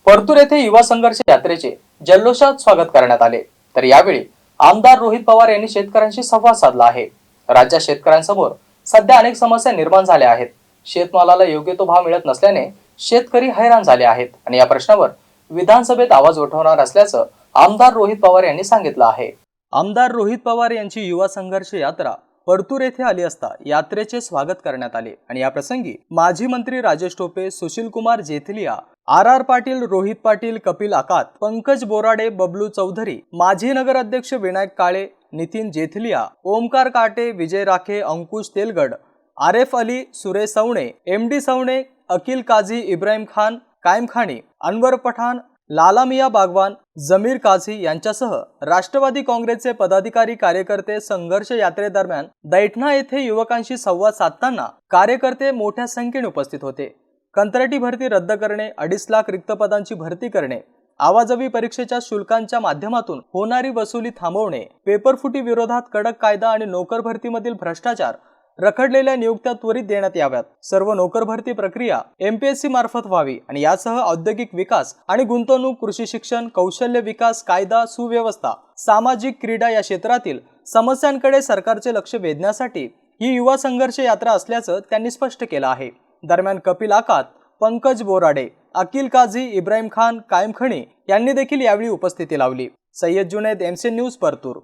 परतूर येथे युवा संघर्ष यात्रेचे जल्लोषात स्वागत करण्यात आले। तर यावेळी आमदार रोहित पवार यांनी शेतकऱ्यांशी संवाद साधला आहे। राज्यात शेतकऱ्यांसमोर सध्या अनेक समस्या निर्माण झाल्या आहेत। शेतमालाला योग्य तो भाव मिळत नसल्याने शेतकरी हैराण झाले आहेत आणि या प्रश्नावर विधानसभेत आवाज उठवणार असल्याचं आमदार रोहित पवार यांनी सांगितलं आहे। आमदार रोहित पवार यांची युवा संघर्ष यात्रा परतूर येथे आली असता यात्रेचे स्वागत करण्यात आले आणि या प्रसंगी माजी मंत्री राजेश टोपे, सुशील कुमार जेथलिया, आर पाटील, रोहित पाटील, कपिल आकात, पंकज बोराडे, बबलू चौधरी, माजी नगर अध्यक्ष विनायक काळे, नितीन जेथलिया, ओमकार काटे, विजय राखे, अंकुश तेलगड, आरेफ अली, सुरेश सवणे, एमडी सवणे, अकील काझी, इब्राहिम खान, कायम खानी, अनवर पठाण, लाला मिया बागवान, जमीर काझी यांच्यासह राष्ट्रवादी काँग्रेसचे पदाधिकारी कार्यकर्ते संघर्ष यात्रेदरम्यान दैठणा येथे युवकांशी संवाद साधताना कार्यकर्ते मोठ्या संख्येने उपस्थित होते। कंत्राटी भरती रद्द करणे, 2.5 लाख रिक्त पदांची भरती करणे, आवाजवी परीक्षेच्या शुल्कांच्या माध्यमातून होणारी वसुली थांबवणे, पेपरफुटी विरोधात कडक कायदा आणि नोकर भरतीमधील भ्रष्टाचार, रखडलेल्या नियुक्त्या त्वरित देण्यात याव्यात, सर्व नोकर भरती प्रक्रिया एमपीएससी मार्फत व्हावी आणि यासह औद्योगिक विकास आणि गुंतवणूक, कृषी शिक्षण, कौशल्य विकास, कायदा सुव्यवस्था, सामाजिक, क्रीडा या क्षेत्रातील समस्यांकडे सरकारचे लक्ष वेधण्यासाठी ही युवा संघर्ष यात्रा असल्याचं त्यांनी स्पष्ट केलं आहे। दरम्यान कपिल आकात, पंकज बोराडे, अकील काझी, इब्राहिम खान, कायम खणी यांनी देखील यावेळी उपस्थिती लावली। Sayyad Junaid, MC news, Partur.